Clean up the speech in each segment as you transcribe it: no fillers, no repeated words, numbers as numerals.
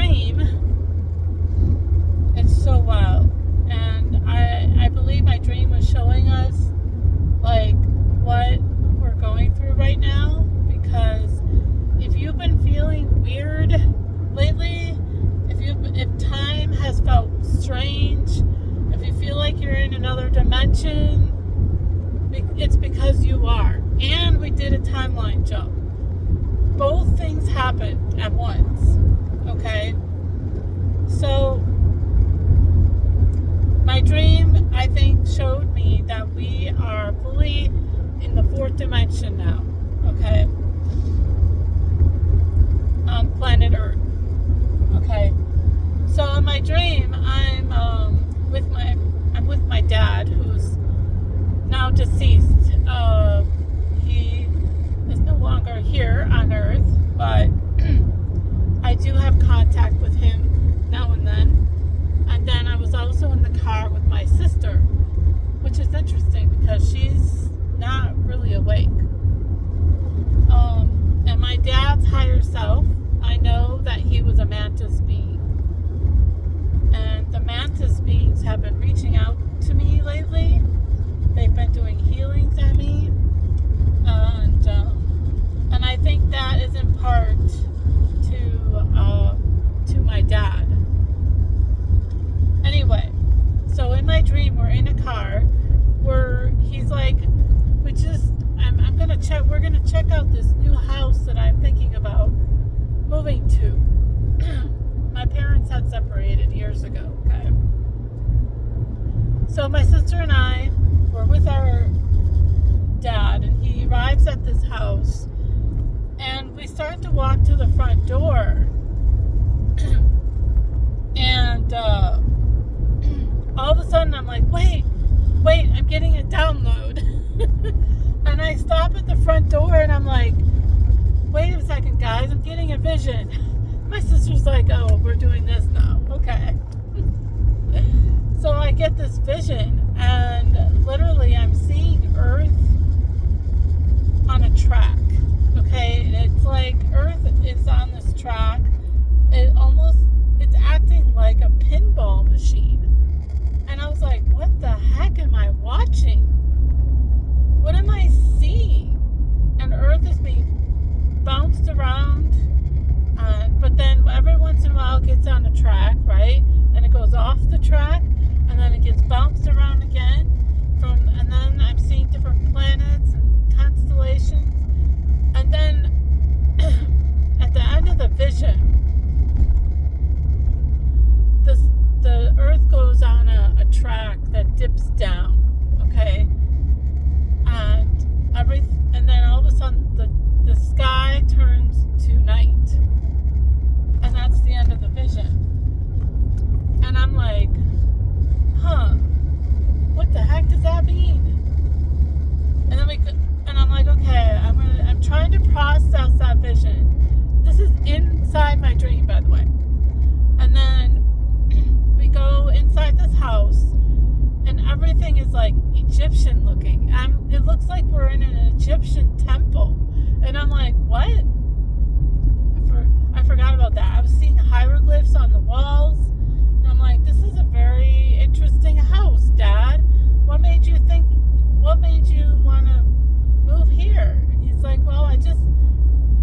dream, it's so wild. And I believe my dream was showing us like what we're going through right now, because if you've been feeling weird lately, if time has felt strange, if you feel like you're in another dimension, it's because you are. And we did a timeline jump. Both things happened at once. Okay? So my dream, I think, showed me that we are fully in the fourth dimension now. Okay? On planet Earth. Okay? So in my dream, I'm with my dad, who's now deceased. He is no longer here on Earth, but I do have contact with him now and then. And then I was also in the car with my sister, which is interesting because she's not really awake. And my dad's higher self, I know that he was a mantis being. And the mantis beings have been reaching out to me lately. They've been doing healings on me. And I think that is in part to my dad. Anyway, so in my dream, we're in a car where he's like, we're gonna check out this new house that I'm thinking about moving to. My parents had separated years ago, okay? So my sister and I were with our dad, and he arrives at this house, and we start to walk to the front door, and all of a sudden I'm like, wait, I'm getting a download. And I stop at the front door, and I'm like, wait a second, guys, I'm getting a vision. My sister's like, oh, we're doing this now. Okay. So I get this vision, and literally I'm seeing Earth on a track. Okay? And it's like Earth is on this track. It's acting like a pinball machine. And I was like, what the heck am I watching? What am I seeing? And Earth is being bounced around. But then every once in a while it gets on the track, right? Then it goes off the track, and then it gets bounced around again. And then I'm seeing different planets and constellations. And then at the end of the vision, the Earth goes on a track that dips down, okay? And then all of a sudden the sky turns to night. And that's the end of the vision. And I'm like, what the heck does that mean? And I'm like, okay, I'm trying to process that vision. This is inside my dream, by the way. And then we go inside this house, and everything is like Egyptian looking. It looks like we're in an Egyptian temple. And I'm like, what? I forgot about that. I was seeing hieroglyphs on the walls. And I'm like, this is a very interesting house, Dad. What made you want to move here? And he's like, well, I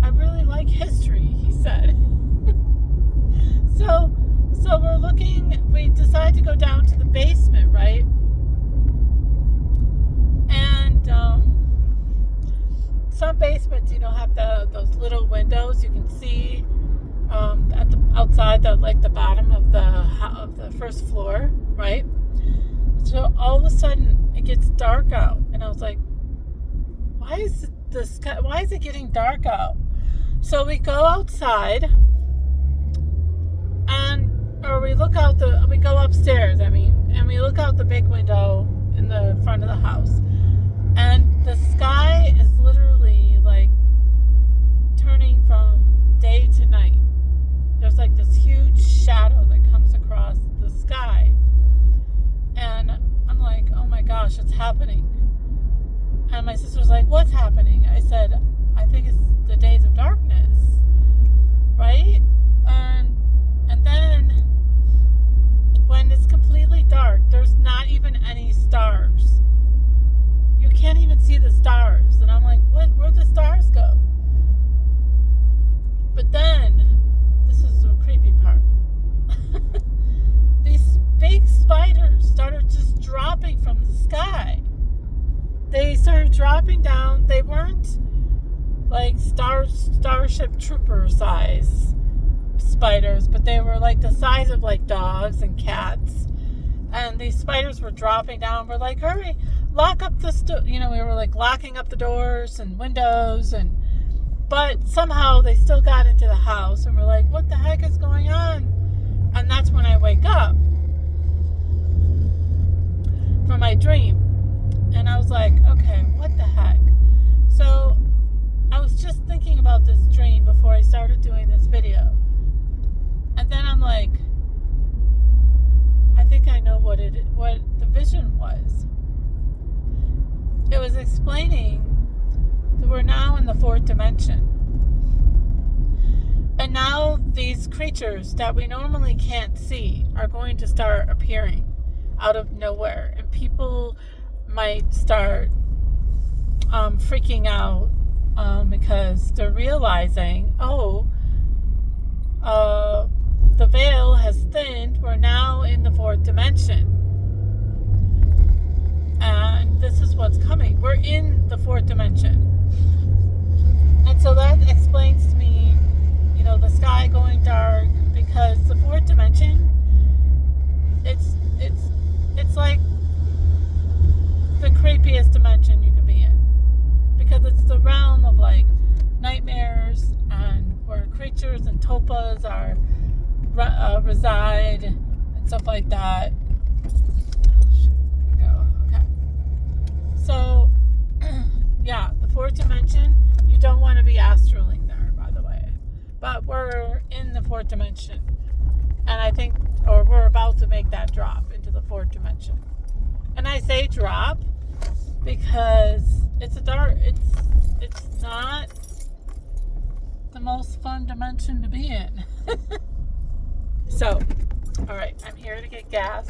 really like history, he said. So we decide to go down to the basement, right? And some basements, have those little windows you can see at the outside, the bottom of the first floor, right? So all of a sudden it gets dark out, and I was like, why is it getting dark out? So we go outside, we go upstairs, and we look out the big window in the front of the house, and the sky is literally like turning from day to night. There's like this huge shadow that comes across the sky, and I'm like, oh my gosh, it's happening. And my sister's like, what's happening? I said, I think it's the days of darkness, right? And dropping down. They weren't like Starship Trooper size spiders, but they were like the size of like dogs and cats. And these spiders were dropping down. We're like, hurry, lock up the we were like locking up the doors and windows, but somehow they still got into the house, and we're like, what the heck is going on? And that's when I wake up from my dream. And I was like, okay, what the heck? So I was just thinking about this dream before I started doing this video. And then I'm like, I think I know what the vision was. It was explaining that we're now in the fourth dimension. And now these creatures that we normally can't see are going to start appearing out of nowhere. And people might start freaking out because they're realizing, the veil has thinned. We're now in the fourth dimension. And this is what's coming. We're in the fourth dimension. And so that explains to me, the sky going dark, because the fourth dimension, it's like the creepiest dimension you can be in, because it's the realm of like nightmares, and where creatures and tulpas reside and stuff like that. Okay. So, yeah, the fourth dimension, you don't want to be astraling there, by the way. But we're in the fourth dimension. And I think, or we're about to make that drop into the fourth dimension. And I say drop because it's not the most fun dimension to be in. So, all right, I'm here to get gas.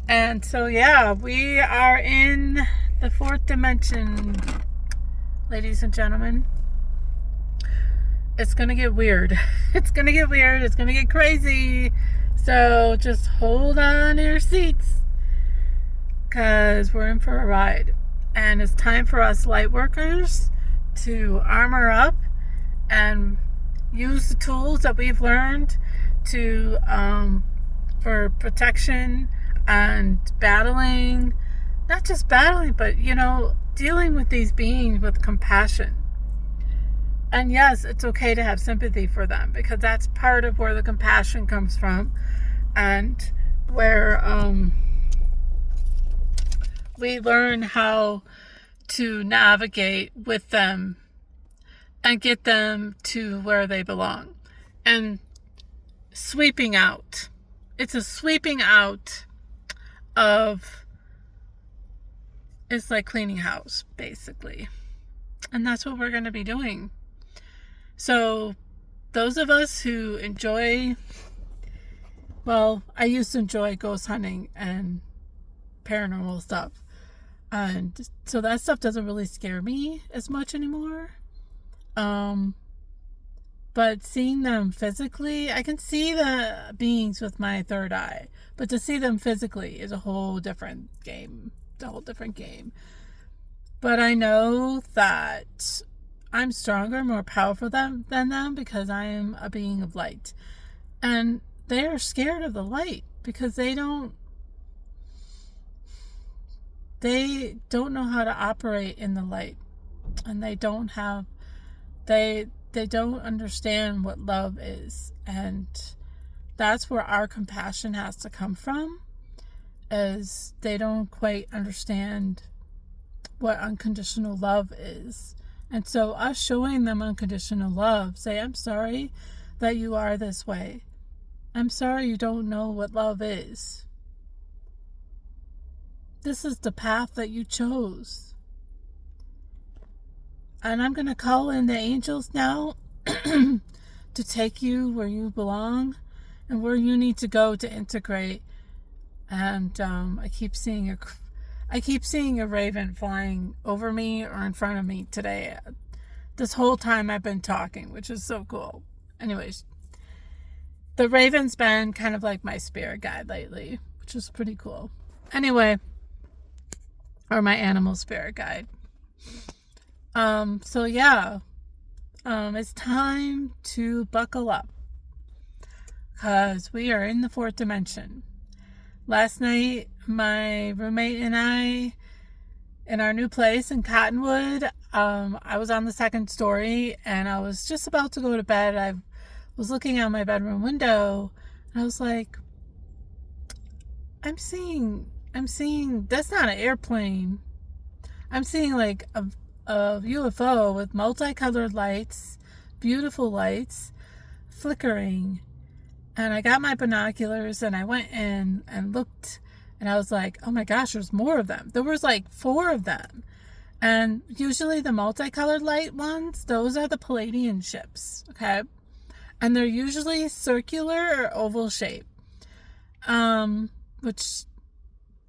And so, yeah, we are in the fourth dimension, ladies and gentlemen. It's going to get weird. It's going to get weird. It's going to get crazy. So just hold on to your seats, because we're in for a ride. And it's time for us light workers to armor up and use the tools that we've learned to for protection and battling. Not just battling, but, dealing with these beings with compassion. And yes, it's okay to have sympathy for them, because that's part of where the compassion comes from, and where we learn how to navigate with them and get them to where they belong. And sweeping out. It's a sweeping out of, it's like cleaning house, basically. And that's what we're going to be doing. So those of us who enjoy, well, I used to enjoy ghost hunting and paranormal stuff. And so that stuff doesn't really scare me as much anymore. But seeing them physically, I can see the beings with my third eye. But to see them physically is a whole different game. It's a whole different game. But I know that I'm stronger, more powerful than them, because I am a being of light. And they are scared of the light because they don't know how to operate in the light. And they don't understand what love is. And that's where our compassion has to come from, is they don't quite understand what unconditional love is. And so us showing them unconditional love, say, I'm sorry that you are this way. I'm sorry you don't know what love is. This is the path that you chose. And I'm going to call in the angels now to take you where you belong and where you need to go to integrate. And I keep seeing a raven flying over me or in front of me today. This whole time I've been talking, which is so cool. Anyways, the raven's been kind of like my spirit guide lately, which is pretty cool. Anyway, or my animal spirit guide. So yeah, it's time to buckle up because we are in the fourth dimension. Last night, my roommate and I, in our new place in Cottonwood, I was on the second story and I was just about to go to bed. I was looking out my bedroom window and I was like, I'm seeing, that's not an airplane. I'm seeing like a UFO with multicolored lights, beautiful lights, flickering. And I got my binoculars and I went in and looked and I was like, oh my gosh, there's more of them. There was like 4 of them. And usually the multicolored light ones, those are the Palladian ships, okay? And they're usually circular or oval shape.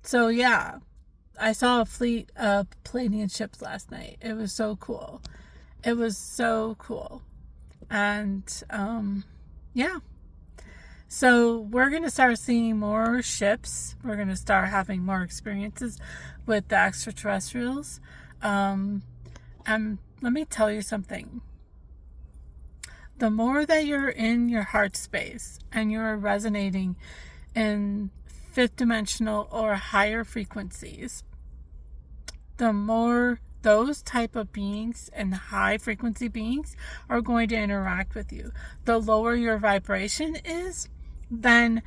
So yeah, I saw a fleet of Palladian ships last night. It was so cool. It was so cool. And, yeah. So we're going to start seeing more ships. We're going to start having more experiences with the extraterrestrials. And let me tell you something. The more that you're in your heart space and you're resonating in 5th dimensional or higher frequencies, the more those type of beings and high frequency beings are going to interact with you. The lower your vibration is, then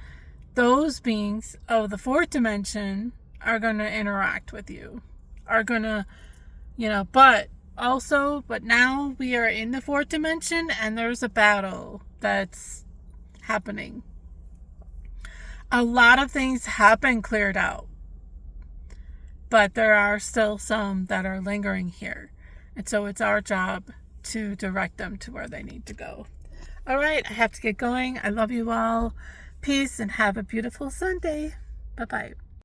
those beings of the 4th dimension are going to interact with you, are going to, but now we are in the 4th dimension and there's a battle that's happening. A lot of things have been cleared out, but there are still some that are lingering here. And so it's our job to direct them to where they need to go. All right, I have to get going. I love you all. Peace and have a beautiful Sunday. Bye-bye.